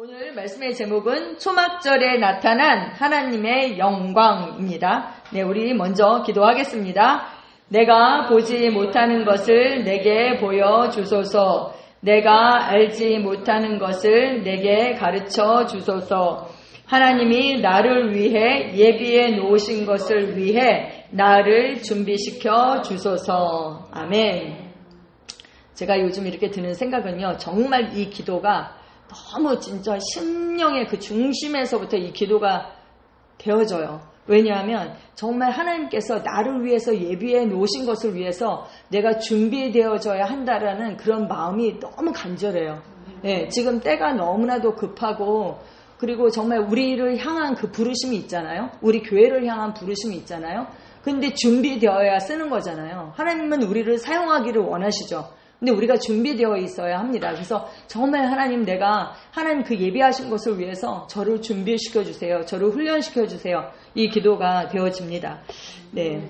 오늘 말씀의 제목은 초막절에 나타난 하나님의 영광입니다. 네, 우리 먼저 기도하겠습니다. 내가 보지 못하는 것을 내게 보여주소서. 내가 알지 못하는 것을 내게 가르쳐 주소서. 하나님이 나를 위해 예비해 놓으신 것을 위해 나를 준비시켜 주소서. 아멘. 제가 요즘 이렇게 드는 생각은요, 정말 이 기도가 너무 진짜 심령의 그 중심에서부터 이 기도가 되어져요. 왜냐하면 정말 하나님께서 나를 위해서 예비해 놓으신 것을 위해서 내가 준비되어져야 한다라는 그런 마음이 너무 간절해요. 네, 지금 때가 너무나도 급하고, 그리고 정말 우리를 향한 그 부르심이 있잖아요. 우리 교회를 향한 부르심이 있잖아요. 근데 준비되어야 쓰는 거잖아요. 하나님은 우리를 사용하기를 원하시죠. 근데 우리가 준비되어 있어야 합니다. 그래서 정말 하나님, 내가 하나님 그 예비하신 것을 위해서 저를 준비시켜 주세요. 저를 훈련시켜 주세요. 이 기도가 되어집니다. 네.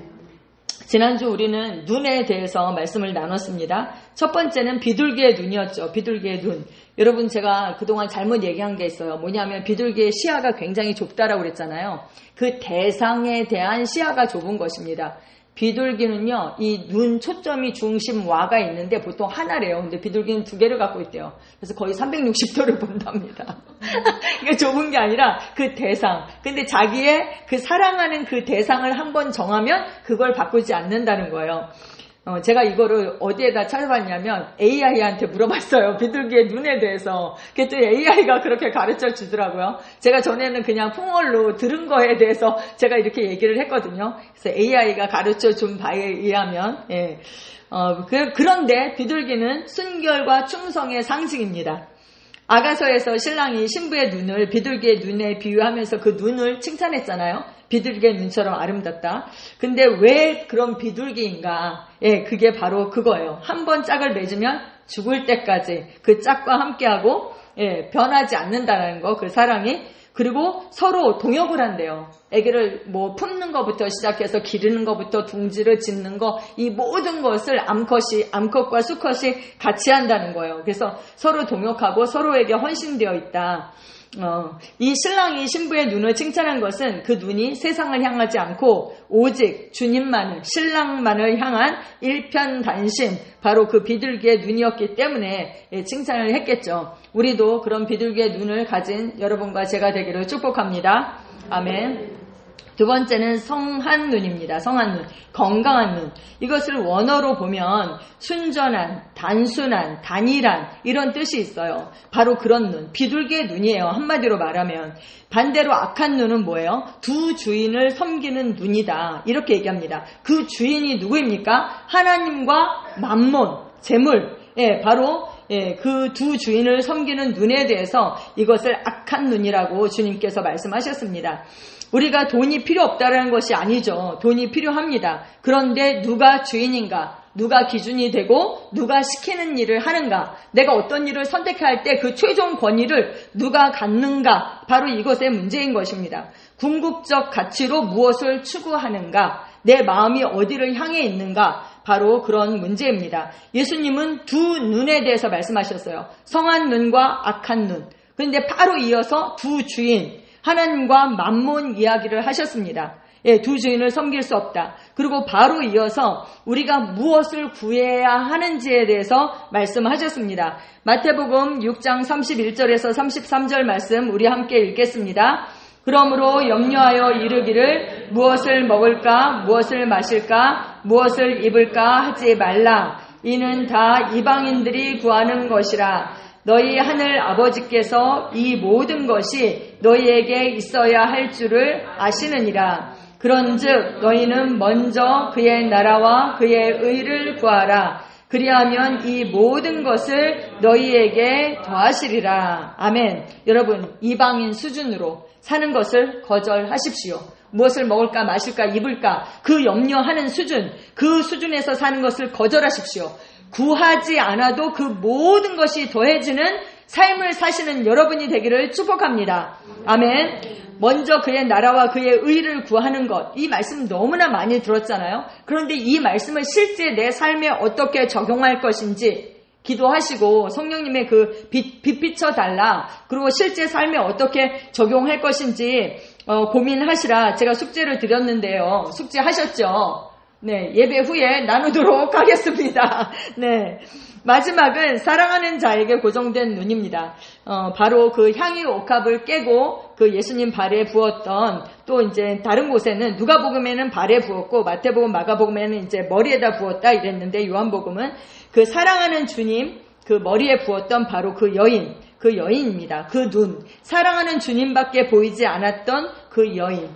지난주 우리는 눈에 대해서 말씀을 나눴습니다. 첫 번째는 비둘기의 눈이었죠. 비둘기의 눈. 여러분, 제가 그동안 잘못 얘기한 게 있어요. 뭐냐면 비둘기의 시야가 굉장히 좁다라고 그랬잖아요. 그 대상에 대한 시야가 좁은 것입니다. 비둘기는요, 이 눈 초점이 중심 와가 있는데 보통 하나래요. 근데 비둘기는 두 개를 갖고 있대요. 그래서 거의 360도를 본답니다. 이게 좁은 게 아니라 그 대상. 근데 자기의 그 사랑하는 그 대상을 한번 정하면 그걸 바꾸지 않는다는 거예요. 제가 이거를 어디에다 찾아봤냐면 AI한테 물어봤어요. 비둘기의 눈에 대해서. 그랬더니 AI가 그렇게 가르쳐 주더라고요. 제가 전에는 그냥 풍월로 들은 거에 대해서 제가 이렇게 얘기를 했거든요. 그래서 AI가 가르쳐 준 바에 의하면, 예. 그런데 비둘기는 순결과 충성의 상징입니다. 아가서에서 신랑이 신부의 눈을 비둘기의 눈에 비유하면서 그 눈을 칭찬했잖아요. 비둘기의 눈처럼 아름답다. 근데 왜 그런 비둘기인가? 예, 그게 바로 그거예요. 한 번 짝을 맺으면 죽을 때까지 그 짝과 함께하고, 예, 변하지 않는다는 거, 그 사랑이. 그리고 서로 동역을 한대요. 애기를 품는 것부터 시작해서 기르는 것부터 둥지를 짓는 거, 이 모든 것을 암컷과 수컷이 같이 한다는 거예요. 그래서 서로 동역하고 서로에게 헌신되어 있다. 이 신랑이 신부의 눈을 칭찬한 것은 그 눈이 세상을 향하지 않고 오직 주님만을, 신랑만을 향한 일편단심, 바로 그 비둘기의 눈이었기 때문에 칭찬을 했겠죠. 우리도 그런 비둘기의 눈을 가진 여러분과 제가 되기를 축복합니다. 아멘. 두 번째는 성한 눈입니다. 성한 눈, 건강한 눈. 이것을 원어로 보면 순전한, 단순한, 단일한 이런 뜻이 있어요. 바로 그런 눈, 비둘기의 눈이에요. 한마디로 말하면. 반대로 악한 눈은 뭐예요? 두 주인을 섬기는 눈이다. 이렇게 얘기합니다. 그 주인이 누구입니까? 하나님과 만몬, 재물. 예, 바로 그 두 주인을 섬기는 눈에 대해서 이것을 악한 눈이라고 주님께서 말씀하셨습니다. 우리가 돈이 필요 없다라는 것이 아니죠. 돈이 필요합니다. 그런데 누가 주인인가? 누가 기준이 되고 누가 시키는 일을 하는가? 내가 어떤 일을 선택해야 할 때 그 최종 권위를 누가 갖는가? 바로 이것의 문제인 것입니다. 궁극적 가치로 무엇을 추구하는가? 내 마음이 어디를 향해 있는가? 바로 그런 문제입니다. 예수님은 두 눈에 대해서 말씀하셨어요. 성한 눈과 악한 눈. 그런데 바로 이어서 두 주인, 하나님과 만몬 이야기를 하셨습니다. 예, 두 주인을 섬길 수 없다. 그리고 바로 이어서 우리가 무엇을 구해야 하는지에 대해서 말씀하셨습니다. 마태복음 6장 31절에서 33절 말씀 우리 함께 읽겠습니다. 그러므로 염려하여 이르기를 무엇을 먹을까, 무엇을 마실까, 무엇을 입을까 하지 말라. 이는 다 이방인들이 구하는 것이라. 너희 하늘 아버지께서 이 모든 것이 너희에게 있어야 할 줄을 아시느니라. 그런즉 너희는 먼저 그의 나라와 그의 의를 구하라. 그리하면 이 모든 것을 너희에게 더하시리라. 아멘. 여러분, 이방인 수준으로 사는 것을 거절하십시오. 무엇을 먹을까, 마실까, 입을까, 그 염려하는 수준, 그 수준에서 사는 것을 거절하십시오. 구하지 않아도 그 모든 것이 더해지는 삶을 사시는 여러분이 되기를 축복합니다. 아멘. 먼저 그의 나라와 그의 의를 구하는 것, 이 말씀 너무나 많이 들었잖아요. 그런데 이 말씀을 실제 내 삶에 어떻게 적용할 것인지 기도하시고 성령님의 그 빛 비춰달라. 그리고 실제 삶에 어떻게 적용할 것인지 고민하시라. 제가 숙제를 드렸는데요. 숙제하셨죠? 네, 예배 후에 나누도록 하겠습니다. 네. 마지막은 사랑하는 자에게 고정된 눈입니다. 바로 그 향유 옥합을 깨고 그 예수님 발에 부었던, 또 이제 다른 곳에는 누가복음에는 발에 부었고 마태복음, 마가복음에는 이제 머리에다 부었다 이랬는데, 요한복음은 그 사랑하는 주님 그 머리에 부었던 바로 그 여인입니다. 그 눈, 사랑하는 주님밖에 보이지 않았던 그 여인.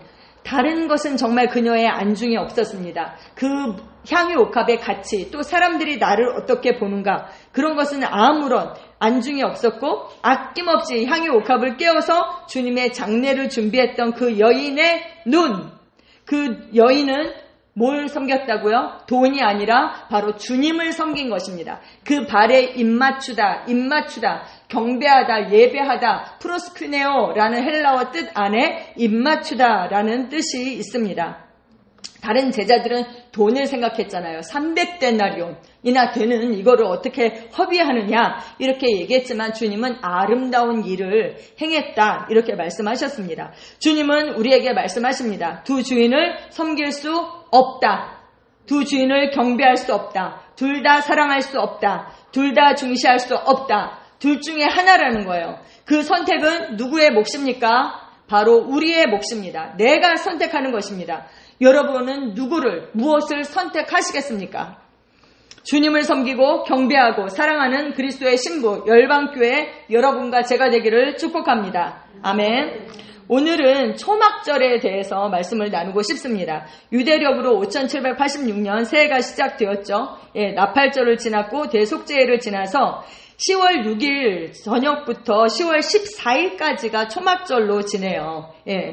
다른 것은 정말 그녀의 안중에 없었습니다. 그 향유 옥합의 가치, 또 사람들이 나를 어떻게 보는가, 그런 것은 아무런 안중에 없었고, 아낌없이 향유 옥합을 깨워서 주님의 장례를 준비했던 그 여인의 눈, 그 여인은 뭘 섬겼다고요? 돈이 아니라 바로 주님을 섬긴 것입니다. 그 발에 입맞추다, 경배하다, 예배하다, 프로스큐네오라는 헬라어 뜻 안에 입맞추다라는 뜻이 있습니다. 다른 제자들은 돈을 생각했잖아요. 300데나리온이나 되는 이거를 어떻게 허비하느냐 이렇게 얘기했지만, 주님은 아름다운 일을 행했다 이렇게 말씀하셨습니다. 주님은 우리에게 말씀하십니다. 두 주인을 섬길 수 없다. 두 주인을 경배할 수 없다. 둘 다 사랑할 수 없다. 둘 다 중시할 수 없다. 둘 중에 하나라는 거예요. 그 선택은 누구의 몫입니까? 바로 우리의 몫입니다. 내가 선택하는 것입니다. 여러분은 무엇을 선택하시겠습니까? 주님을 섬기고 경배하고 사랑하는 그리스도의 신부 열방교회 여러분과 제가 되기를 축복합니다. 아멘. 오늘은 초막절에 대해서 말씀을 나누고 싶습니다. 유대력으로 5786년 새해가 시작되었죠. 나팔절을 지났고 대속죄를 지나서 10월 6일 저녁부터 10월 14일까지가 초막절로 지내요.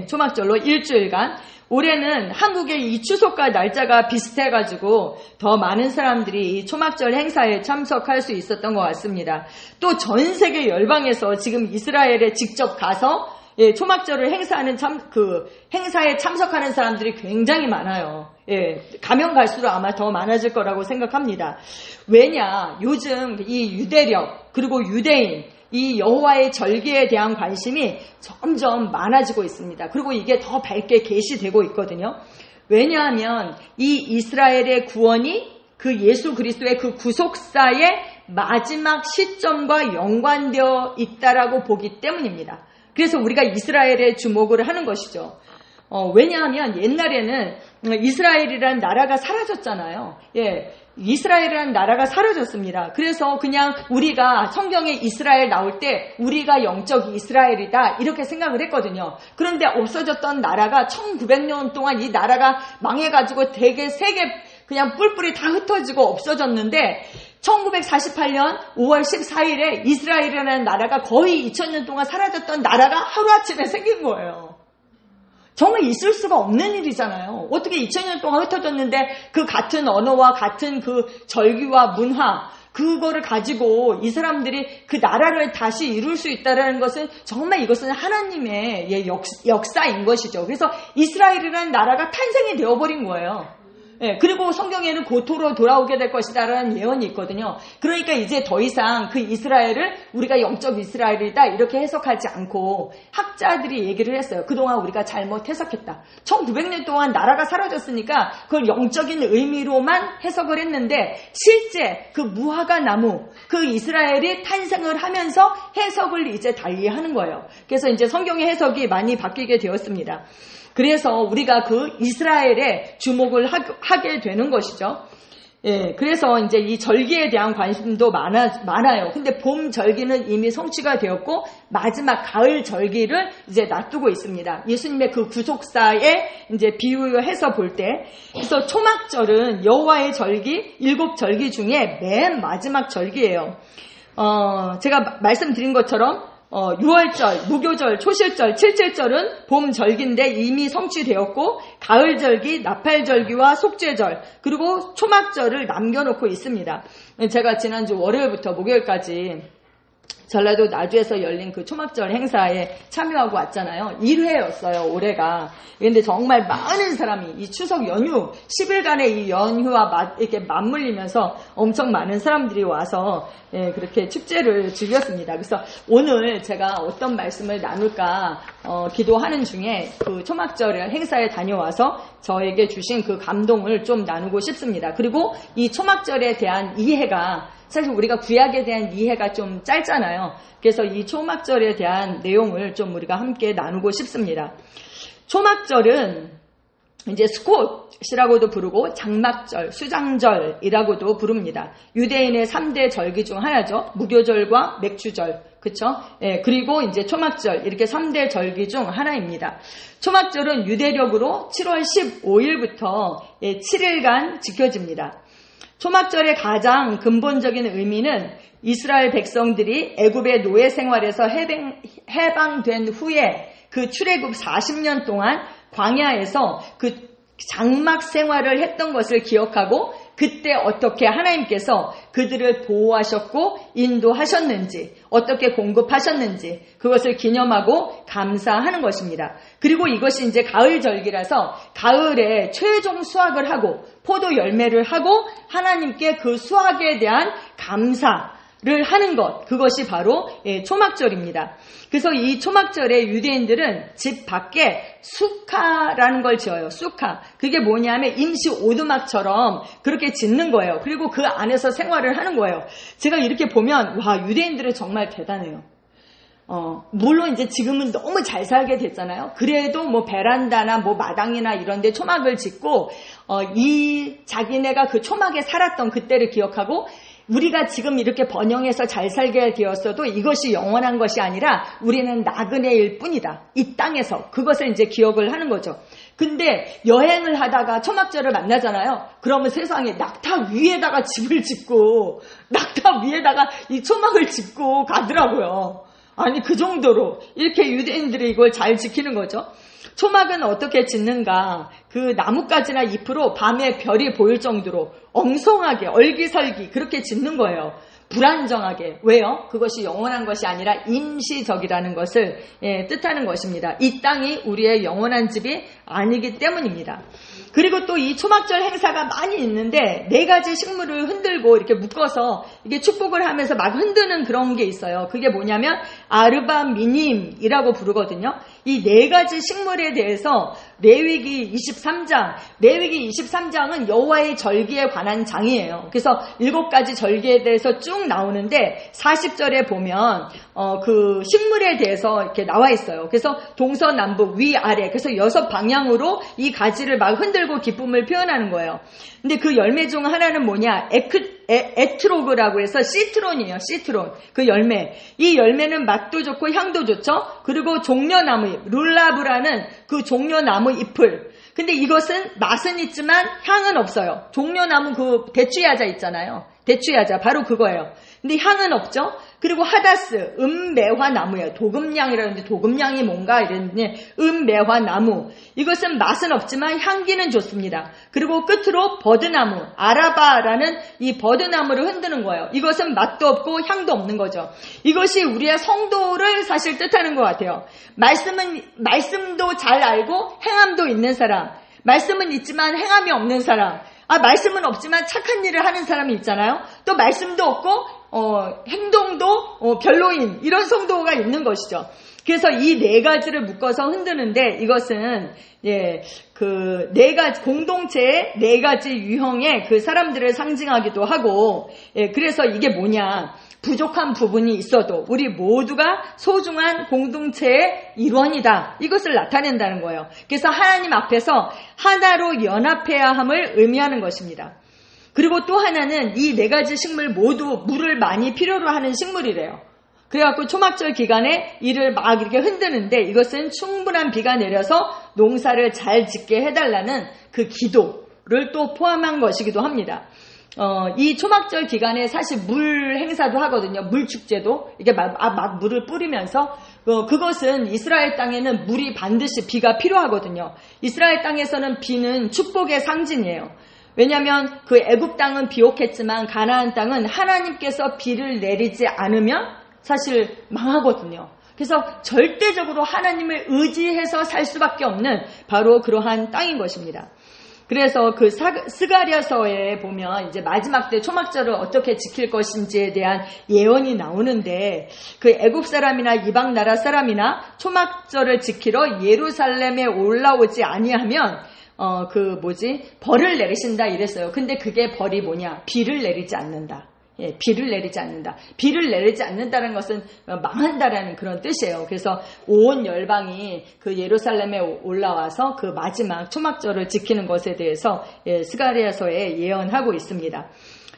초막절로 일주일간. 올해는 한국의 이 추석과 날짜가 비슷해가지고 더 많은 사람들이 이 초막절 행사에 참석할 수 있었던 것 같습니다. 또 전 세계 열방에서 지금 이스라엘에 직접 가서 초막절을 행사하는 행사에 참석하는 사람들이 굉장히 많아요. 가면 갈수록 아마 더 많아질 거라고 생각합니다. 왜냐, 요즘 이 유대력 그리고 유대인 이 여호와의 절기에 대한 관심이 점점 많아지고 있습니다. 그리고 이게 더 밝게 계시되고 있거든요. 왜냐하면 이 이스라엘의 구원이 그 예수 그리스도의 그 구속사의 마지막 시점과 연관되어 있다라고 보기 때문입니다. 그래서 우리가 이스라엘에 주목을 하는 것이죠. 왜냐하면 옛날에는 이스라엘이라는 나라가 사라졌잖아요. 이스라엘이라는 나라가 사라졌습니다. 그래서 그냥 우리가 성경에 이스라엘 나올 때 우리가 영적 이스라엘이다 이렇게 생각을 했거든요. 그런데 없어졌던 나라가 1900년 동안 이 나라가 망해가지고 되게 세계 그냥 뿔뿔이 다 흩어지고 없어졌는데 1948년 5월 14일에 이스라엘이라는 나라가 거의 2000년 동안 사라졌던 나라가 하루아침에 생긴 거예요. 정말 있을 수가 없는 일이잖아요. 어떻게 2000년 동안 흩어졌는데 그 같은 언어와 같은 그 절기와 문화, 그거를 가지고 이 사람들이 그 나라를 다시 이룰 수 있다는 것은 정말 이것은 하나님의 역사인 것이죠. 그래서 이스라엘이라는 나라가 탄생이 되어버린 거예요. 그리고 성경에는 고토로 돌아오게 될 것이다라는 예언이 있거든요. 그러니까 이제 더 이상 그 이스라엘을 우리가 영적 이스라엘이다 이렇게 해석하지 않고 학자들이 얘기를 했어요. 그동안 우리가 잘못 해석했다. 1900년 동안 나라가 사라졌으니까 그걸 영적인 의미로만 해석을 했는데 실제 그 무화과 나무, 그 이스라엘이 탄생을 하면서 해석을 이제 달리하는 거예요. 그래서 이제 성경의 해석이 많이 바뀌게 되었습니다. 그래서 우리가 그 이스라엘에 주목을 하게 되는 것이죠. 그래서 이제 이 절기에 대한 관심도 많아요. 근데 봄 절기는 이미 성취가 되었고 마지막 가을 절기를 이제 놔두고 있습니다. 예수님의 그 구속사에 이제 비유해서 볼 때, 그래서 초막절은 여호와의 절기 7절기 중에 맨 마지막 절기예요. 제가 말씀드린 것처럼 6월절, 무교절, 초실절, 칠칠절은 봄 절기인데 이미 성취되었고 가을절기, 나팔절기와 속죄절 그리고 초막절을 남겨놓고 있습니다. 제가 지난주 월요일부터 목요일까지 전라도 나주에서 열린 그 초막절 행사에 참여하고 왔잖아요. 1회였어요, 올해가. 근데 정말 많은 사람이 이 추석 연휴, 10일간의 이 연휴와 이렇게 맞물리면서 엄청 많은 사람들이 와서 그렇게 축제를 즐겼습니다. 그래서 오늘 제가 어떤 말씀을 나눌까 기도하는 중에 그 초막절 행사에 다녀와서 저에게 주신 그 감동을 좀 나누고 싶습니다. 그리고 이 초막절에 대한 이해가 사실 우리가 구약에 대한 이해가 좀 짧잖아요. 그래서 이 초막절에 대한 내용을 좀 우리가 함께 나누고 싶습니다. 초막절은 이제 스콧이라고도 부르고 장막절, 수장절이라고도 부릅니다. 유대인의 3대 절기 중 하나죠. 무교절과 맥주절. 그쵸? 그리고 이제 초막절, 이렇게 3대 절기 중 하나입니다. 초막절은 유대력으로 7월 15일부터 7일간 지켜집니다. 초막절의 가장 근본적인 의미는 이스라엘 백성들이 애굽의 노예 생활에서 해방된 후에 그 출애굽 40년 동안 광야에서 그 장막 생활을 했던 것을 기억하고 그때 어떻게 하나님께서 그들을 보호하셨고 인도하셨는지, 어떻게 공급하셨는지 그것을 기념하고 감사하는 것입니다. 그리고 이것이 이제 가을 절기라서 가을에 최종 수확을 하고 포도 열매를 하고 하나님께 그 수확에 대한 감사를 하는 것, 그것이 바로 초막절입니다. 그래서 이 초막절에 유대인들은 집 밖에 수카라는 걸 지어요. 수카. 그게 뭐냐면 임시 오두막처럼 그렇게 짓는 거예요. 그리고 그 안에서 생활을 하는 거예요. 제가 이렇게 보면 와, 유대인들은 정말 대단해요. 물론 이제 지금은 너무 잘 살게 됐잖아요. 그래도 뭐 베란다나 뭐 마당이나 이런 데 초막을 짓고 이 자기네가 그 초막에 살았던 그때를 기억하고 우리가 지금 이렇게 번영해서 잘 살게 되었어도 이것이 영원한 것이 아니라 우리는 나그네일 뿐이다. 이 땅에서. 그것을 이제 기억을 하는 거죠. 근데 여행을 하다가 초막절을 만나잖아요. 그러면 세상에 낙타 위에다가 집을 짓고 낙타 위에다가 이 초막을 짓고 가더라고요. 아니 그 정도로 이렇게 유대인들이 이걸 잘 지키는 거죠. 초막은 어떻게 짓는가? 그 나뭇가지나 잎으로 밤에 별이 보일 정도로 엉성하게 얼기설기 그렇게 짓는 거예요. 불안정하게. 왜요? 그것이 영원한 것이 아니라 임시적이라는 것을 뜻하는 것입니다. 이 땅이 우리의 영원한 집이 아니기 때문입니다. 그리고 또 이 초막절 행사가 많이 있는데 4가지 식물을 흔들고 이렇게 묶어서 이게 축복을 하면서 막 흔드는 그런 게 있어요. 그게 뭐냐면 아르바 미님이라고 부르거든요. 이 4가지 식물에 대해서 레위기 23장은 여호와의 절기에 관한 장이에요. 그래서 7가지 절기에 대해서 쭉 나오는데 40절에 보면 그 식물에 대해서 이렇게 나와 있어요. 그래서 동서남북 위아래 그래서 6방향으로 이 가지를 막 흔들고 기쁨을 표현하는 거예요. 근데 그 열매 중 하나는 뭐냐? 에트로그라고 해서 시트론이에요. 시트론. 그 열매. 이 열매는 맛도 좋고 향도 좋죠. 그리고 종려나무, 룰라브라는 그 종려나무 잎을. 근데 이것은 맛은 있지만 향은 없어요. 종려나무 그 대추야자 있잖아요. 대추야자 바로 그거예요. 근데 향은 없죠. 그리고 하다스, 음매화나무예요. 도금냥이라는데 도금냥이 뭔가 이랬는데 음매화나무. 이것은 맛은 없지만 향기는 좋습니다. 그리고 끝으로 버드나무, 아라바라는 이 버드나무를 흔드는 거예요. 이것은 맛도 없고 향도 없는 거죠. 이것이 우리의 성도를 사실 뜻하는 것 같아요. 말씀도 잘 알고 행함도 있는 사람. 말씀은 있지만 행함이 없는 사람. 말씀은 없지만 착한 일을 하는 사람이 있잖아요. 또 말씀도 없고 행동도 별로인 이런 성도가 있는 것이죠. 그래서 이 4가지를 묶어서 흔드는데 이것은 그 4가지 공동체의 4가지 유형의 그 사람들을 상징하기도 하고 그래서 이게 뭐냐? 부족한 부분이 있어도 우리 모두가 소중한 공동체의 일원이다. 이것을 나타낸다는 거예요. 그래서 하나님 앞에서 하나로 연합해야 함을 의미하는 것입니다. 그리고 또 하나는 이 4가지 식물 모두 물을 많이 필요로 하는 식물이래요. 그래갖고 초막절 기간에 이를 막 이렇게 흔드는데 이것은 충분한 비가 내려서 농사를 잘 짓게 해달라는 그 기도를 또 포함한 것이기도 합니다. 이 초막절 기간에 사실 물 행사도 하거든요. 물 축제도. 이게 막 물을 뿌리면서, 그것은 이스라엘 땅에는 물이 반드시 비가 필요하거든요. 이스라엘 땅에서는 비는 축복의 상징이에요. 왜냐하면 그 애굽 땅은 비옥했지만 가나안 땅은 하나님께서 비를 내리지 않으면 사실 망하거든요. 그래서 절대적으로 하나님을 의지해서 살 수밖에 없는 바로 그러한 땅인 것입니다. 그래서 그 스가랴서에 보면 이제 마지막 때 초막절을 어떻게 지킬 것인지에 대한 예언이 나오는데, 그 애굽 사람이나 이방 나라 사람이나 초막절을 지키러 예루살렘에 올라오지 아니하면 벌을 내리신다 이랬어요. 근데 그게 벌이 뭐냐? 비를 내리지 않는다. 비를 내리지 않는다. 비를 내리지 않는다는 것은 망한다라는 그런 뜻이에요. 그래서 온 열방이 그 예루살렘에 올라와서 그 마지막 초막절을 지키는 것에 대해서 스가랴서에 예언하고 있습니다.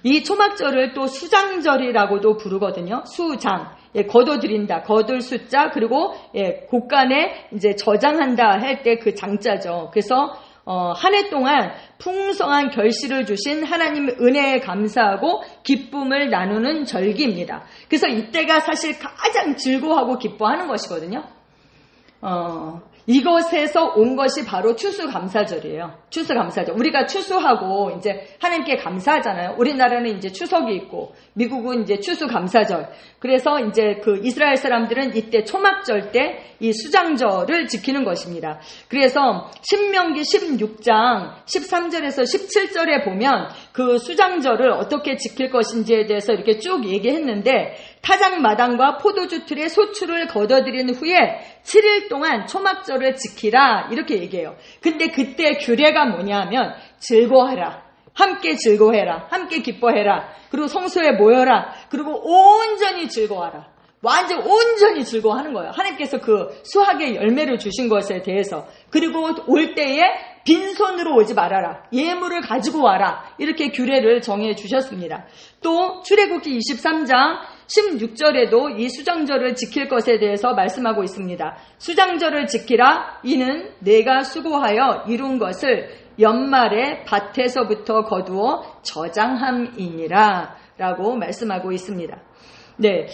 이 초막절을 또 수장절이라고도 부르거든요. 수장. 거둬들인다. 거둘 숫자, 그리고 곳간에 이제 저장한다 할 때 그 장자죠. 그래서 한 해 동안 풍성한 결실을 주신 하나님 은혜에 감사하고 기쁨을 나누는 절기입니다. 그래서 이때가 사실 가장 즐거워하고 기뻐하는 것이거든요. 이것에서 온 것이 바로 추수감사절이에요. 추수감사절. 우리가 추수하고 이제 하나님께 감사하잖아요. 우리나라는 이제 추석이 있고 미국은 이제 추수감사절. 그래서 이제 그 이스라엘 사람들은 이때 초막절 때 이 수장절을 지키는 것입니다. 그래서 신명기 16장 13절에서 17절에 보면 그 수장절을 어떻게 지킬 것인지에 대해서 이렇게 쭉 얘기했는데, 타작마당과 포도주 틀에 소출을 거둬들인 후에 7일 동안 초막절을 지키라 이렇게 얘기해요. 근데 그때 규례가 뭐냐 하면 즐거워하라. 함께 즐거워해라. 함께 기뻐해라. 그리고 성소에 모여라. 그리고 온전히 즐거워하라. 완전 온전히 즐거워하는 거예요. 하나님께서 그 수확의 열매를 주신 것에 대해서. 그리고 올 때에 빈손으로 오지 말아라. 예물을 가지고 와라. 이렇게 규례를 정해 주셨습니다. 또 출애굽기 23장 16절에도 이 수장절을 지킬 것에 대해서 말씀하고 있습니다. 수장절을 지키라. 이는 내가 수고하여 이룬 것을 연말에 밭에서부터 거두어 저장함이니라 라고 말씀하고 있습니다. 네,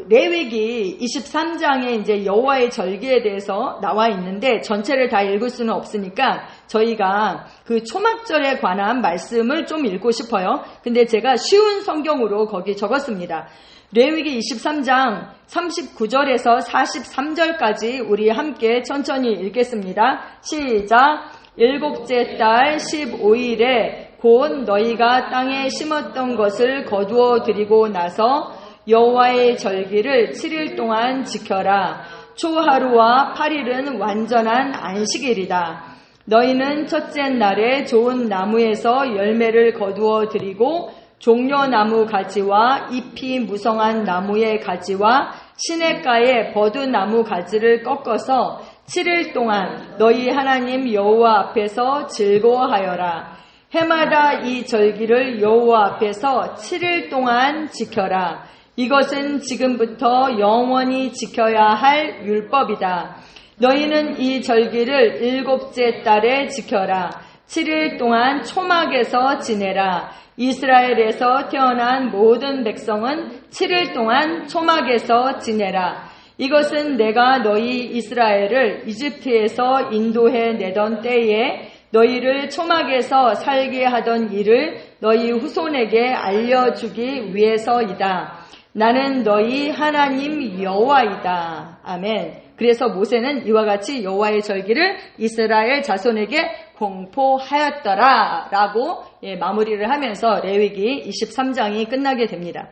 레위기 23장에 이제 여호와의 절기에 대해서 나와 있는데 전체를 다 읽을 수는 없으니까 저희가 그 초막절에 관한 말씀을 좀 읽고 싶어요. 근데 제가 쉬운 성경으로 거기 적었습니다. 레위기 23장 39절에서 43절까지 우리 함께 천천히 읽겠습니다. 시작. 일곱째 달 15일에 곧 너희가 땅에 심었던 것을 거두어 드리고 나서 여호와의 절기를 7일 동안 지켜라. 초하루와 8일은 완전한 안식일이다. 너희는 첫째 날에 좋은 나무에서 열매를 거두어 드리고 종려나무 가지와 잎이 무성한 나무의 가지와 시냇가의 버드나무 가지를 꺾어서 7일 동안 너희 하나님 여호와 앞에서 즐거워하여라. 해마다 이 절기를 여호와 앞에서 7일 동안 지켜라. 이것은 지금부터 영원히 지켜야 할 율법이다. 너희는 이 절기를 일곱째 달에 지켜라. 7일 동안 초막에서 지내라. 이스라엘에서 태어난 모든 백성은 7일 동안 초막에서 지내라. 이것은 내가 너희 이스라엘을 이집트에서 인도해 내던 때에 너희를 초막에서 살게 하던 일을 너희 후손에게 알려주기 위해서이다. 나는 너희 하나님 여호와이다. 아멘. 그래서 모세는 이와 같이 여호와의 절기를 이스라엘 자손에게 공포하였더라 라고 마무리를 하면서 레위기 23장이 끝나게 됩니다.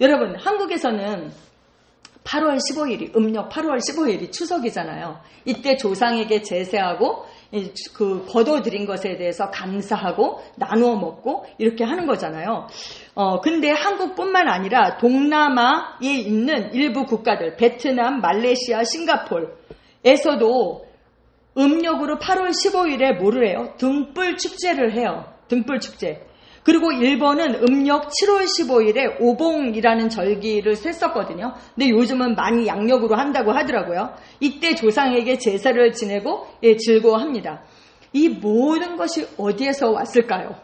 여러분, 한국에서는 8월 15일이 음력 8월 15일이 추석이잖아요. 이때 조상에게 제사하고 그 거둬들인 것에 대해서 감사하고 나누어 먹고 이렇게 하는 거잖아요. 근데 한국뿐만 아니라 동남아에 있는 일부 국가들, 베트남, 말레이시아, 싱가포르에서도 음력으로 8월 15일에 뭐를 해요? 등불 축제를 해요. 등불 축제. 그리고 일본은 음력 7월 15일에 오봉이라는 절기를 셌었거든요. 근데 요즘은 많이 양력으로 한다고 하더라고요. 이때 조상에게 제사를 지내고 즐거워합니다. 이 모든 것이 어디에서 왔을까요?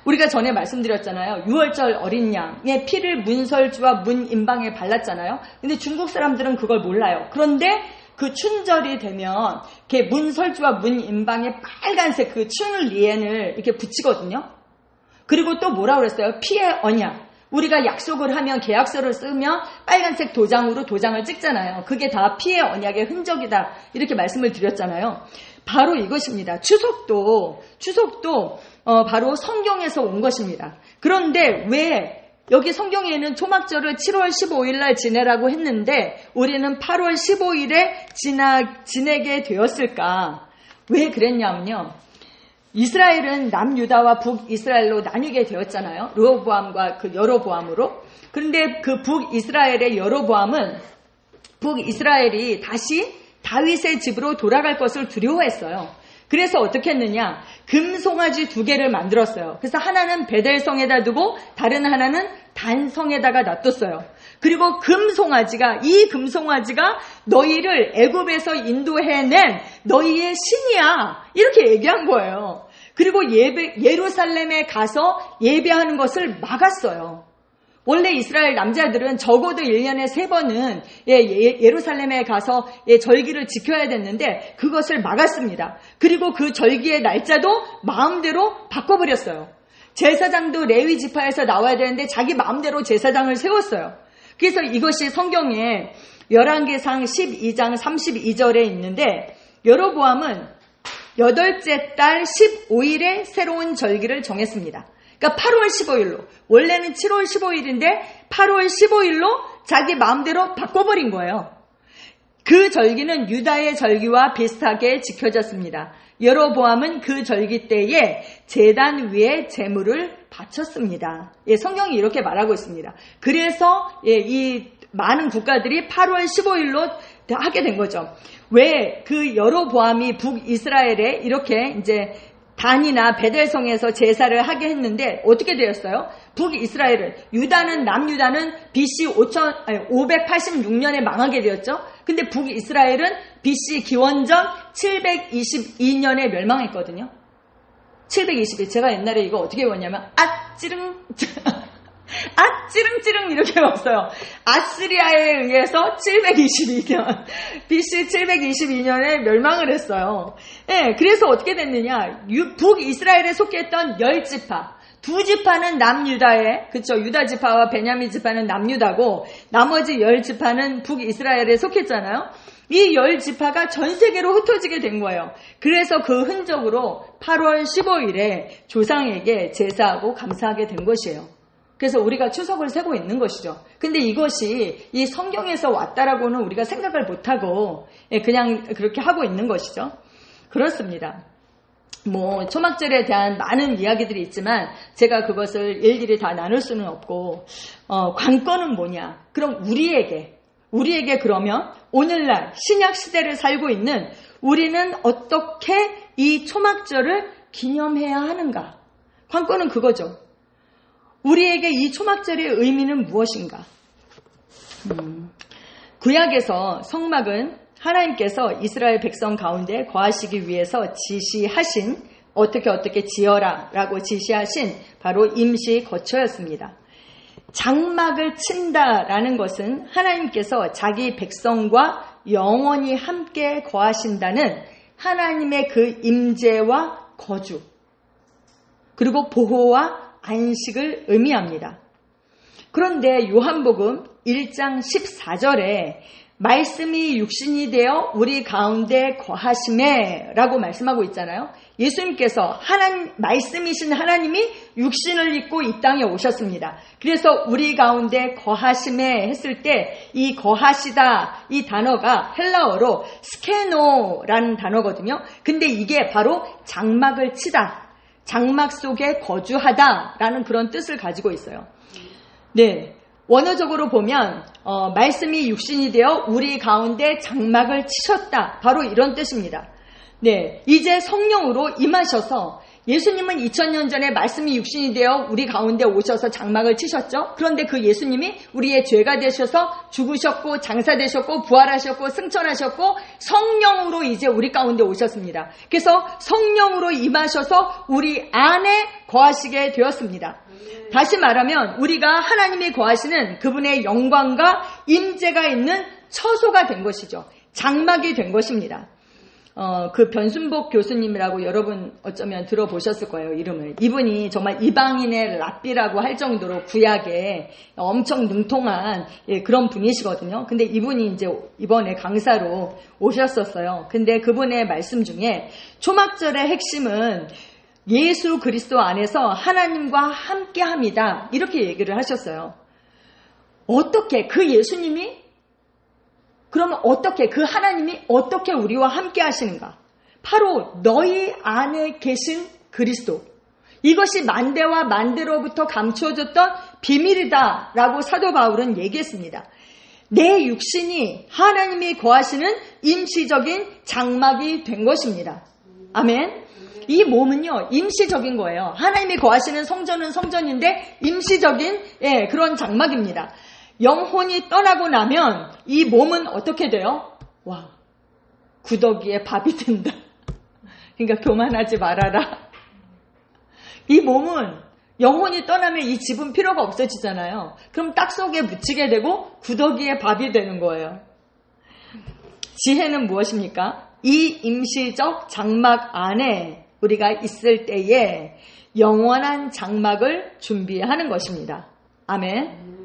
우리가 전에 말씀드렸잖아요. 6월절 어린 양의 피를 문설주와 문인방에 발랐잖아요. 근데 중국 사람들은 그걸 몰라요. 그런데 그 춘절이 되면 이렇게 문설주와 문인방에 빨간색 그 춘리엔을 이렇게 붙이거든요. 그리고 또 뭐라 그랬어요? 피의 언약. 우리가 약속을 하면 계약서를 쓰면 빨간색 도장으로 도장을 찍잖아요. 그게 다 피의 언약의 흔적이다. 이렇게 말씀을 드렸잖아요. 바로 이것입니다. 추석도 바로 성경에서 온 것입니다. 그런데 왜 여기 성경에는 초막절을 7월 15일 날 지내라고 했는데 우리는 8월 15일에 지내게 되었을까? 왜 그랬냐면요. 이스라엘은 남유다와 북이스라엘로 나뉘게 되었잖아요. 르호보암과 그 여로보암으로. 그런데 그 북이스라엘의 여로보암은 북이스라엘이 다시 다윗의 집으로 돌아갈 것을 두려워했어요. 그래서 어떻게 했느냐? 금송아지 2개를 만들었어요. 그래서 하나는 베델성에다 두고 다른 하나는 단성에다가 놔뒀어요. 그리고 이 금송아지가 너희를 애굽에서 인도해낸 너희의 신이야. 이렇게 얘기한 거예요. 그리고 예루살렘에 가서 예배하는 것을 막았어요. 원래 이스라엘 남자들은 적어도 1년에 3번은 예루살렘에 가서 절기를 지켜야 됐는데 그것을 막았습니다. 그리고 그 절기의 날짜도 마음대로 바꿔버렸어요. 제사장도 레위 지파에서 나와야 되는데 자기 마음대로 제사장을 세웠어요. 그래서 이것이 성경에 열왕기상 12장 32절에 있는데 여로보암은 8째 달 15일에 새로운 절기를 정했습니다. 그러니까 8월 15일로. 원래는 7월 15일인데 8월 15일로 자기 마음대로 바꿔버린 거예요. 그 절기는 유다의 절기와 비슷하게 지켜졌습니다. 여로보암은 그 절기 때에 제단 위에 제물을 바쳤습니다. 성경이 이렇게 말하고 있습니다. 그래서 이 많은 국가들이 8월 15일로 하게 된 거죠. 왜 그 여로보암이 북이스라엘에 이렇게 이제 단이나 베델성에서 제사를 하게 했는데 어떻게 되었어요? 북이스라엘은 남유다는 BC 586년에 망하게 되었죠. 근데 북이스라엘은 BC 기원전 722년에 멸망했거든요. 722. 제가 옛날에 이거 어떻게 외웠냐면 찌릉찌릉 이렇게 외웠어요. 아시리아에 의해서 722년 BC 722년에 멸망을 했어요. 그래서 어떻게 됐느냐? 북이스라엘에 속했던 10지파 2지파는 남유다에, 그쵸, 유다 지파와 베냐민 지파는 남유다고 나머지 10지파는 북이스라엘에 속했잖아요. 이 10지파가 전 세계로 흩어지게 된 거예요. 그래서 그 흔적으로 8월 15일에 조상에게 제사하고 감사하게 된 것이에요. 그래서 우리가 추석을 세고 있는 것이죠. 근데 이것이 이 성경에서 왔다라고는 우리가 생각을 못하고 그냥 그렇게 하고 있는 것이죠. 그렇습니다. 초막절에 대한 많은 이야기들이 있지만 제가 그것을 일일이 다 나눌 수는 없고, 관건은 뭐냐? 그럼 우리에게 그러면 오늘날 신약 시대를 살고 있는 우리는 어떻게 이 초막절을 기념해야 하는가? 관건은 그거죠. 우리에게 이 초막절의 의미는 무엇인가? 구약에서 성막은 하나님께서 이스라엘 백성 가운데 거하시기 위해서 지시하신 어떻게 지어라 라고 지시하신 바로 임시 거처였습니다. 장막을 친다라는 것은 하나님께서 자기 백성과 영원히 함께 거하신다는 하나님의 그 임재와 거주 그리고 보호와 안식을 의미합니다. 그런데 요한복음 1장 14절에 말씀이 육신이 되어 우리 가운데 거하심에 라고 말씀하고 있잖아요. 예수님께서 말씀이신 하나님이 육신을 입고 이 땅에 오셨습니다. 그래서 우리 가운데 거하심에 했을 때 이 거하시다 이 단어가 헬라어로 스케노라는 단어거든요. 근데 이게 바로 장막을 치다, 장막 속에 거주하다라는 그런 뜻을 가지고 있어요. 네. 원어적으로 보면 말씀이 육신이 되어 우리 가운데 장막을 치셨다. 바로 이런 뜻입니다. 네, 이제 성령으로 임하셔서 예수님은 2000년 전에 말씀이 육신이 되어 우리 가운데 오셔서 장막을 치셨죠. 그런데 그 예수님이 우리의 죄가 되셔서 죽으셨고 장사되셨고 부활하셨고 승천하셨고 성령으로 이제 우리 가운데 오셨습니다. 그래서 성령으로 임하셔서 우리 안에 거하시게 되었습니다. 다시 말하면 우리가 하나님이 거하시는 그분의 영광과 임재가 있는 처소가 된 것이죠. 장막이 된 것입니다. 그 변순복 교수님이라고 여러분 어쩌면 들어보셨을 거예요, 이름을. 이분이 정말 이방인의 랍비라고 할 정도로 구약에 엄청 능통한 그런 분이시거든요. 근데 이분이 이제 이번에 강사로 오셨었어요. 근데 그분의 말씀 중에 초막절의 핵심은 예수 그리스도 안에서 하나님과 함께 합니다. 이렇게 얘기를 하셨어요. 어떻게 그 예수님이 그러면 어떻게 그 하나님이 어떻게 우리와 함께 하시는가? 바로 너희 안에 계신 그리스도. 이것이 만대와 만대로부터 감추어졌던 비밀이다 라고 사도 바울은 얘기했습니다. 내 육신이 하나님이 거하시는 임시적인 장막이 된 것입니다. 아멘. 이 몸은요 임시적인 거예요. 하나님이 거하시는 성전은 성전인데 임시적인 그런 장막입니다. 영혼이 떠나고 나면 이 몸은 어떻게 돼요? 와, 구더기에 밥이 된다. 그러니까 교만하지 말아라. 이 몸은 영혼이 떠나면 이 집은 필요가 없어지잖아요. 그럼 땅 속에 묻히게 되고 구더기에 밥이 되는 거예요. 지혜는 무엇입니까? 이 임시적 장막 안에 우리가 있을 때에 영원한 장막을 준비하는 것입니다. 아멘.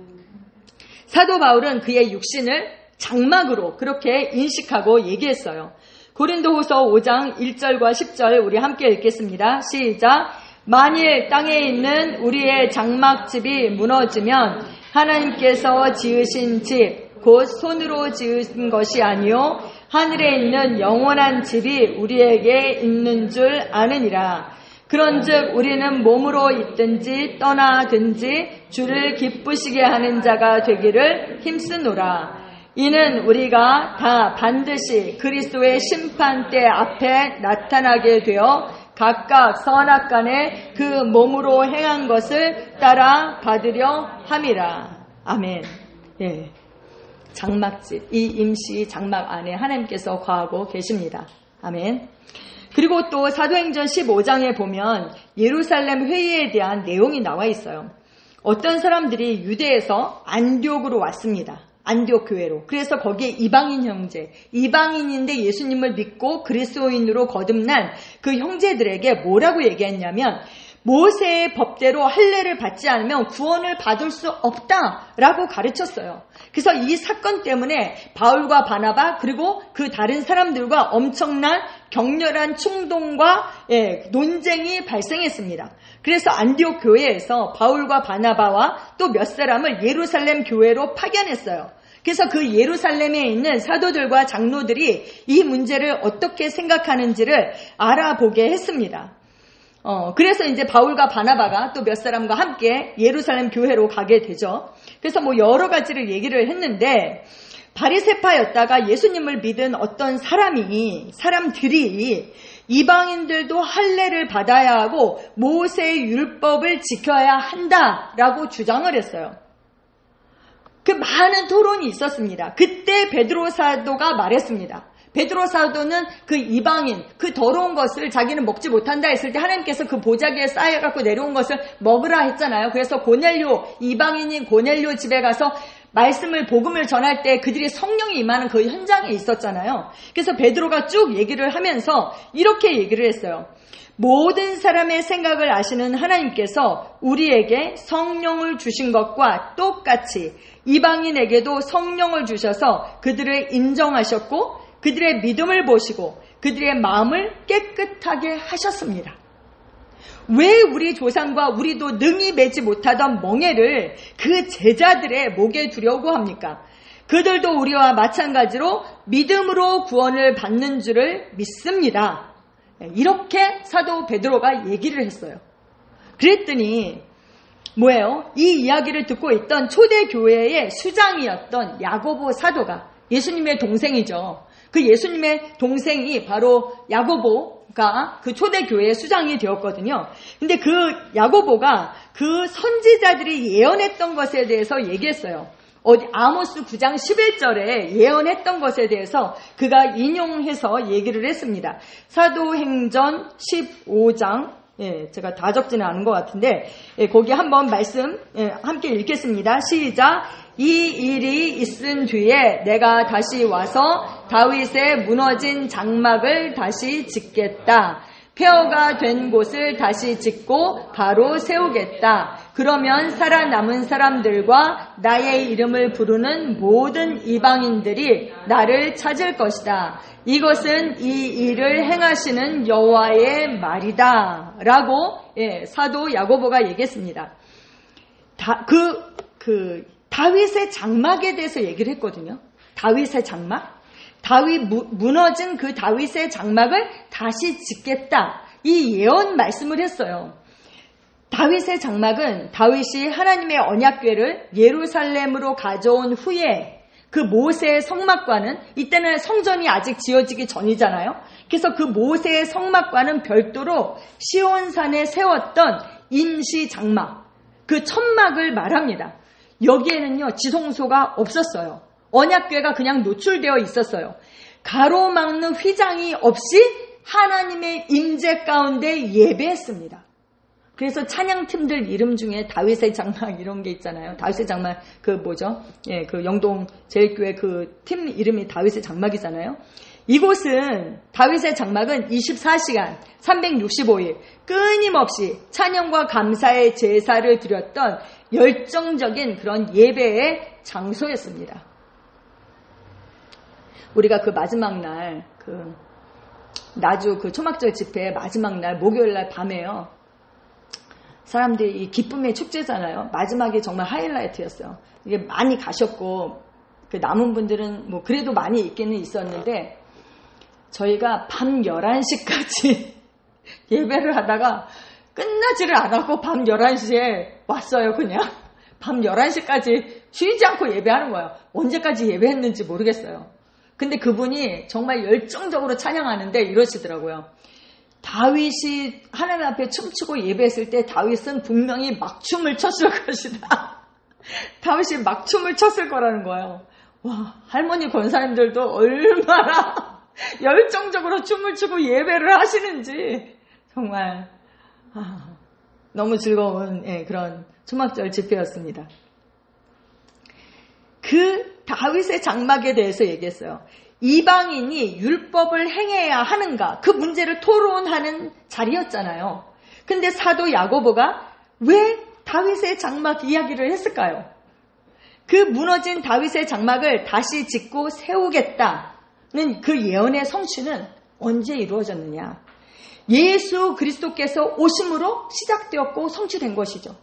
사도 바울은 그의 육신을 장막으로 그렇게 인식하고 얘기했어요. 고린도후서 5장 1절과 10절 우리 함께 읽겠습니다. 시작. 만일 땅에 있는 우리의 장막집이 무너지면 하나님께서 지으신 집 곧 손으로 지은 것이 아니요 하늘에 있는 영원한 집이 우리에게 있는 줄 아느니라. 그런즉 우리는 몸으로 있든지 떠나든지 주를 기쁘시게 하는 자가 되기를 힘쓰노라. 이는 우리가 다 반드시 그리스도의 심판대 앞에 나타나게 되어 각각 선악간에 그 몸으로 행한 것을 따라 받으려 함이라. 아멘. 예. 장막집, 이 임시 장막 안에 하나님께서 거하고 계십니다. 아멘. 그리고 또 사도행전 15장에 보면 예루살렘 회의에 대한 내용이 나와 있어요. 어떤 사람들이 유대에서 안디옥으로 왔습니다. 안디옥 교회로. 그래서 거기에 이방인 형제, 이방인인데 예수님을 믿고 그리스도인으로 거듭난 그 형제들에게 뭐라고 얘기했냐면 모세의 법대로 할례를 받지 않으면 구원을 받을 수 없다라고 가르쳤어요. 그래서 이 사건 때문에 바울과 바나바 그리고 그 다른 사람들과 엄청난 격렬한 충동과 논쟁이 발생했습니다. 그래서 안디옥 교회에서 바울과 바나바와 또 몇 사람을 예루살렘 교회로 파견했어요. 그래서 그 예루살렘에 있는 사도들과 장로들이 이 문제를 어떻게 생각하는지를 알아보게 했습니다. 그래서 이제 바울과 바나바가 또 몇 사람과 함께 예루살렘 교회로 가게 되죠. 그래서 뭐 여러 가지를 얘기를 했는데 바리새파였다가 예수님을 믿은 어떤 사람들이 이방인들도 할례를 받아야 하고 모세의 율법을 지켜야 한다라고 주장을 했어요. 그 많은 토론이 있었습니다. 그때 베드로 사도가 말했습니다. 베드로 사도는 그 이방인, 그 더러운 것을 자기는 먹지 못한다 했을 때 하나님께서 그 보자기에 쌓여갖고 내려온 것을 먹으라 했잖아요. 그래서 이방인인 고넬료 집에 가서 복음을 전할 때 그들이 성령이 임하는 그 현장에 있었잖아요. 그래서 베드로가 쭉 얘기를 하면서 이렇게 얘기를 했어요. 모든 사람의 생각을 아시는 하나님께서 우리에게 성령을 주신 것과 똑같이 이방인에게도 성령을 주셔서 그들을 인정하셨고 그들의 믿음을 보시고 그들의 마음을 깨끗하게 하셨습니다. 왜 우리 조상과 우리도 능히 매지 못하던 멍에를 그 제자들의 목에 두려고 합니까? 그들도 우리와 마찬가지로 믿음으로 구원을 받는 줄을 믿습니다. 이렇게 사도 베드로가 얘기를 했어요. 그랬더니 뭐예요? 이 이야기를 듣고 있던 초대교회의 수장이었던 야고보 사도가 예수님의 동생이죠. 그 예수님의 동생이 바로 야고보가 그 초대교회의 수장이 되었거든요. 근데 그 야고보가 그 선지자들이 예언했던 것에 대해서 얘기했어요. 아모스 9장 11절에 예언했던 것에 대해서 그가 인용해서 얘기를 했습니다. 사도행전 15장, 제가 다 적지는 않은 것 같은데, 거기 한번 말씀 함께 읽겠습니다. 시작. 이 일이 있은 뒤에 내가 다시 와서 다윗의 무너진 장막을 다시 짓겠다. 폐허가 된 곳을 다시 짓고 바로 세우겠다. 그러면 살아남은 사람들과 나의 이름을 부르는 모든 이방인들이 나를 찾을 것이다. 이것은 이 일을 행하시는 여호와의 말이다. 라고 사도 야고보가 얘기했습니다. 다윗의 장막에 대해서 얘기를 했거든요. 다윗의 장막. 다윗 무너진 그 다윗의 장막을 다시 짓겠다. 이 예언 말씀을 했어요. 다윗의 장막은 다윗이 하나님의 언약궤를 예루살렘으로 가져온 후에 그 모세의 성막과는, 이때는 성전이 아직 지어지기 전이잖아요. 그래서 그 모세의 성막과는 별도로 시온산에 세웠던 임시 장막, 그 천막을 말합니다. 여기에는요 지성소가 없었어요. 언약궤가 그냥 노출되어 있었어요. 가로막는 휘장이 없이 하나님의 임재 가운데 예배했습니다. 그래서 찬양팀들 이름 중에 다윗의 장막 이런 게 있잖아요. 다윗의 장막 그 영동 제일교회 그 팀 이름이 다윗의 장막이잖아요. 이곳은 다윗의 장막은 24시간 365일 끊임없이 찬양과 감사의 제사를 드렸던 열정적인 그런 예배의 장소였습니다. 우리가 그 마지막 날, 나주 초막절 집회 마지막 날, 목요일 날 밤에요. 사람들이 이 기쁨의 축제잖아요. 마지막이 정말 하이라이트였어요. 이게 많이 가셨고, 남은 분들은 그래도 많이 있기는 있었는데, 저희가 밤 11시까지 예배를 하다가 끝나지를 않았고 밤 11시에 왔어요, 그냥. 밤 11시까지 쉬지 않고 예배하는 거예요. 언제까지 예배했는지 모르겠어요. 근데 그분이 정말 열정적으로 찬양하는데 이러시더라고요. 다윗이 하나님 앞에 춤추고 예배했을 때 다윗은 분명히 막춤을 췄을 것이다. 다윗이 막춤을 췄을 거라는 거예요. 와, 할머니 권사님들도 얼마나 열정적으로 춤을 추고 예배를 하시는지 정말 너무 즐거운 그런 초막절 집회였습니다. 그 다윗의 장막에 대해서 얘기했어요. 이방인이 율법을 행해야 하는가, 그 문제를 토론하는 자리였잖아요. 근데 사도 야고보가 왜 다윗의 장막 이야기를 했을까요? 그 무너진 다윗의 장막을 다시 짓고 세우겠다는 그 예언의 성취는 언제 이루어졌느냐? 예수 그리스도께서 오심으로 시작되었고 성취된 것이죠.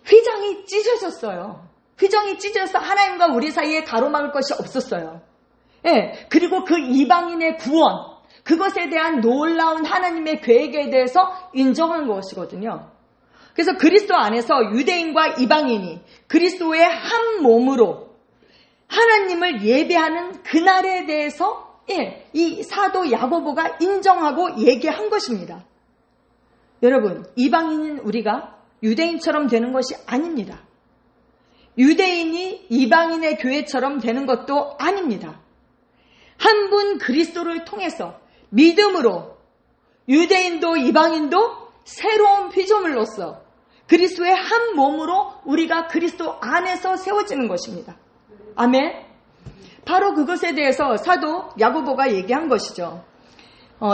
휘장이 찢어졌어요. 휘장이 찢어서 하나님과 우리 사이에 가로막을 것이 없었어요. 그리고 그 이방인의 구원, 그것에 대한 놀라운 하나님의 계획에 대해서 인정한 것이거든요. 그래서 그리스도 안에서 유대인과 이방인이 그리스도의 한 몸으로 하나님을 예배하는 그날에 대해서 이 사도 야고보가 인정하고 얘기한 것입니다. 여러분, 이방인인 우리가 유대인처럼 되는 것이 아닙니다. 유대인이 이방인의 교회처럼 되는 것도 아닙니다. 한 분 그리스도를 통해서 믿음으로 유대인도 이방인도 새로운 피조물로서 그리스도의 한 몸으로 우리가 그리스도 안에서 세워지는 것입니다. 아멘. 바로 그것에 대해서 사도 야고보가 얘기한 것이죠.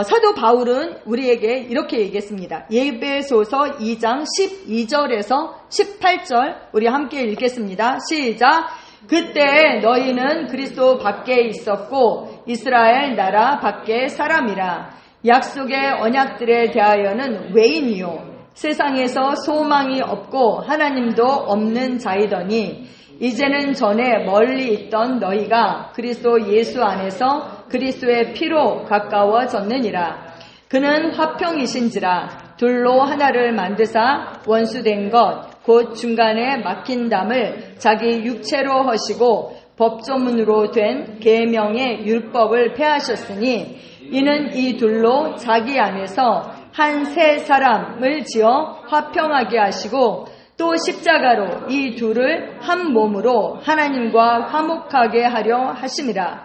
사도 바울은 우리에게 이렇게 얘기했습니다. 에베소서 2장 12절에서 18절 우리 함께 읽겠습니다. 시작. 그때 너희는 그리스도 밖에 있었고 이스라엘 나라 밖에 사람이라. 약속의 언약들에 대하여는 외인이요 세상에서 소망이 없고 하나님도 없는 자이더니 이제는 전에 멀리 있던 너희가 그리스도 예수 안에서 그리스도의 피로 가까워졌느니라. 그는 화평이신지라 둘로 하나를 만드사 원수된 것 곧 중간에 막힌 담을 자기 육체로 허시고 법조문으로 된 계명의 율법을 폐하셨으니 이는 이 둘로 자기 안에서 한 새 사람을 지어 화평하게 하시고 또 십자가로 이 둘을 한 몸으로 하나님과 화목하게 하려 하심이라.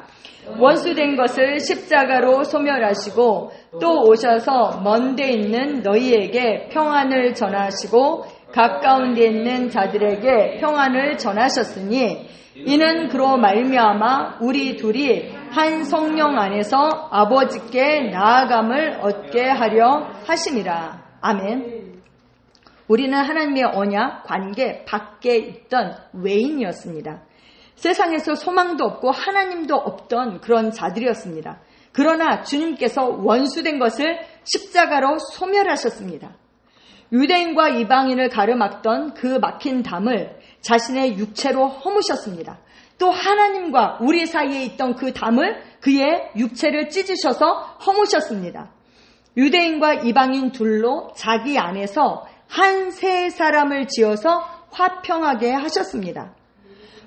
원수된 것을 십자가로 소멸하시고 또 오셔서 먼 데 있는 너희에게 평안을 전하시고 가까운 데 있는 자들에게 평안을 전하셨으니 이는 그로 말미암아 우리 둘이 한 성령 안에서 아버지께 나아감을 얻게 하려 하심이라. 아멘. 우리는 하나님의 언약, 관계 밖에 있던 외인이었습니다. 세상에서 소망도 없고 하나님도 없던 그런 자들이었습니다. 그러나 주님께서 원수된 것을 십자가로 소멸하셨습니다. 유대인과 이방인을 가르막던 그 막힌 담을 자신의 육체로 허무셨습니다. 또 하나님과 우리 사이에 있던 그 담을 그의 육체를 찢으셔서 허무셨습니다. 유대인과 이방인 둘로 자기 안에서 한 세 사람을 지어서 화평하게 하셨습니다.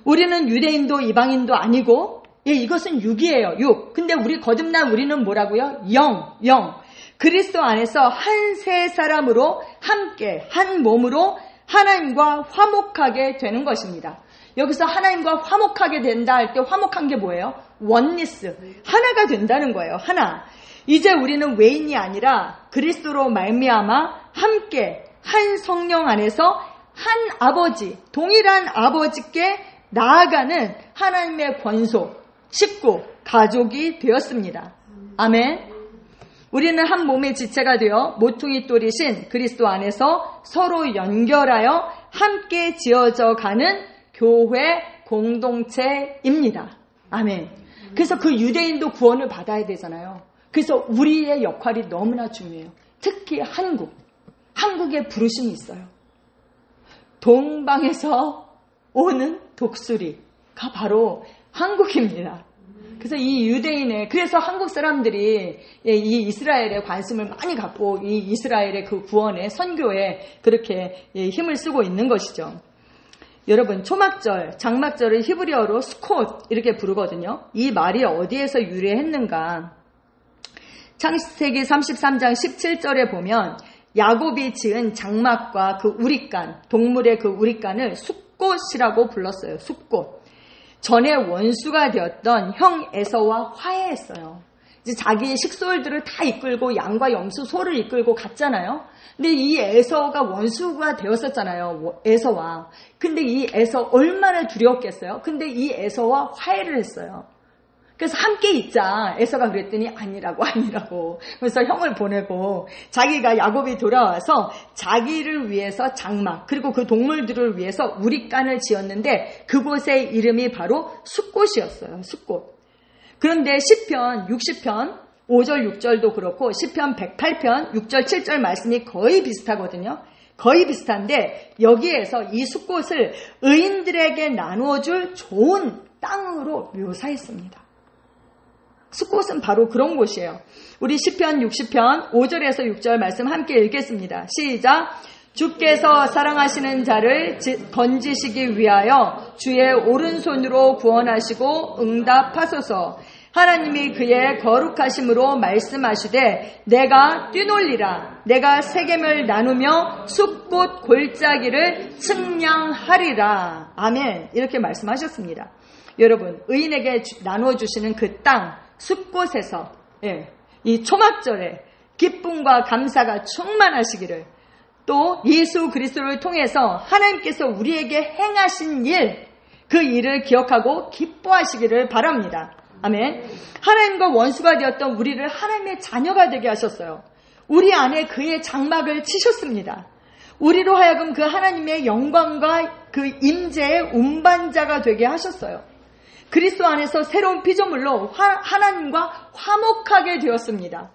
우리는 유대인도 이방인도 아니고 이것은 육이에요. 육. 근데 우리 거듭난 우리는 뭐라고요? 영. 그리스도 안에서 한 세 사람으로 함께 한 몸으로 하나님과 화목하게 되는 것입니다. 여기서 하나님과 화목하게 된다 할 때 화목한 게 뭐예요? 원니스. 하나가 된다는 거예요. 하나. 이제 우리는 외인이 아니라 그리스도로 말미암아 함께 한 성령 안에서 한 아버지, 동일한 아버지께 나아가는 하나님의 권속, 식구, 가족이 되었습니다. 아멘. 우리는 한 몸의 지체가 되어 모퉁이 돌이신 그리스도 안에서 서로 연결하여 함께 지어져 가는 교회 공동체입니다. 아멘. 그래서 그 유대인도 구원을 받아야 되잖아요. 그래서 우리의 역할이 너무나 중요해요. 특히 한국에 부르심이 있어요. 동방에서 오는 독수리가 바로 한국입니다. 그래서 이 유대인의, 그래서 한국 사람들이 이 이스라엘에 관심을 많이 갖고 이 이스라엘의 그 구원에, 선교에 그렇게 힘을 쓰고 있는 것이죠. 여러분, 초막절, 장막절을 히브리어로 스콧 이렇게 부르거든요. 이 말이 어디에서 유래했는가? 창세기 33장 17절에 보면 야곱이 지은 장막과 그 우릿간, 동물의 그 우릿간을 숫꽃이라고 불렀어요. 숫꽃. 전에 원수가 되었던 형 에서와 화해했어요. 이제 자기 식솔들을 다 이끌고 양과 염소, 소를 이끌고 갔잖아요. 근데 이 에서가 원수가 되었었잖아요. 에서와. 근데 이 에서 얼마나 두려웠겠어요. 근데 이 에서와 화해를 했어요. 그래서 함께 있자. 에서가 그랬더니 아니라고. 그래서 형을 보내고 자기가 야곱이 돌아와서 자기를 위해서 장막, 그리고 그 동물들을 위해서 우릿간을 지었는데 그곳의 이름이 바로 숫꽃이었어요. 숫꽃. 그런데 시편 60편 5절 6절도 그렇고 시편 108편 6절 7절 말씀이 거의 비슷하거든요. 거의 비슷한데 여기에서 이 숫꽃을 의인들에게 나누어줄 좋은 땅으로 묘사했습니다. 숫꽃은 바로 그런 곳이에요. 우리 시편 60편 5절에서 6절 말씀 함께 읽겠습니다. 시작. 주께서 사랑하시는 자를 건지시기 위하여 주의 오른손으로 구원하시고 응답하소서. 하나님이 그의 거룩하심으로 말씀하시되 내가 뛰놀리라. 내가 세겜을 나누며 숲꽃 골짜기를 측량하리라. 아멘. 이렇게 말씀하셨습니다. 여러분, 의인에게 나누어주시는 그 땅, 숲곳에서 이 초막절에 기쁨과 감사가 충만하시기를, 또 예수 그리스도를 통해서 하나님께서 우리에게 행하신 일, 그 일을 기억하고 기뻐하시기를 바랍니다. 아멘. 하나님과 원수가 되었던 우리를 하나님의 자녀가 되게 하셨어요. 우리 안에 그의 장막을 치셨습니다. 우리로 하여금 그 하나님의 영광과 그 임재의 운반자가 되게 하셨어요. 그리스도 안에서 새로운 피조물로 하나님과 화목하게 되었습니다.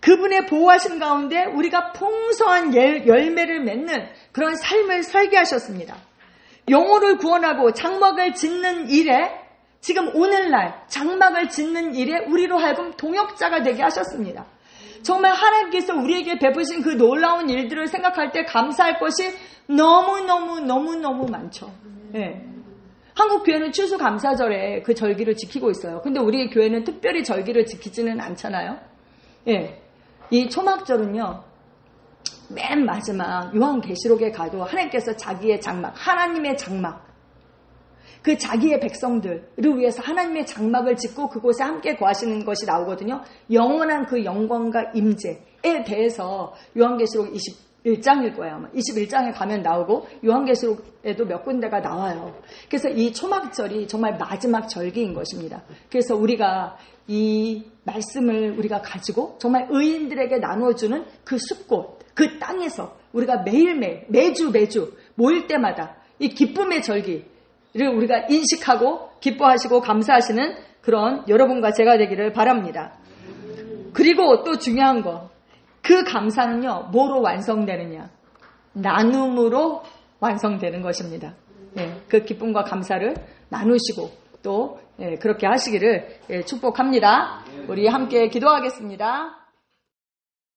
그분의 보호하심 가운데 우리가 풍성한 열매를 맺는 그런 삶을 살게 하셨습니다. 영혼을 구원하고 장막을 짓는 일에, 지금 오늘날 장막을 짓는 일에 우리로 하여금 동역자가 되게 하셨습니다. 정말 하나님께서 우리에게 베푸신 그 놀라운 일들을 생각할 때 감사할 것이 너무너무 많죠. 네. 한국 교회는 추수감사절에 그 절기를 지키고 있어요. 근데 우리 교회는 특별히 절기를 지키지는 않잖아요. 예. 이 초막절은요, 맨 마지막 요한계시록에 가도 하나님께서 자기의 장막, 하나님의 장막, 그 자기의 백성들을 위해서 하나님의 장막을 짓고 그곳에 함께 거하시는 것이 나오거든요. 영원한 그 영광과 임재에 대해서 요한계시록 21장일 거예요. 아마 21장에 가면 나오고 요한계시록에도 몇 군데가 나와요. 그래서 이 초막절이 정말 마지막 절기인 것입니다. 그래서 우리가 이 말씀을 우리가 가지고 정말 의인들에게 나누어주는 그 숲곳, 그 땅에서 우리가 매일매일 매주 모일 때마다 이 기쁨의 절기를 우리가 인식하고 기뻐하시고 감사하시는 그런 여러분과 제가 되기를 바랍니다. 그리고 또 중요한 거, 그 감사는요, 뭐로 완성되느냐? 나눔으로 완성되는 것입니다. 그 기쁨과 감사를 나누시고 또 그렇게 하시기를 축복합니다. 우리 함께 기도하겠습니다.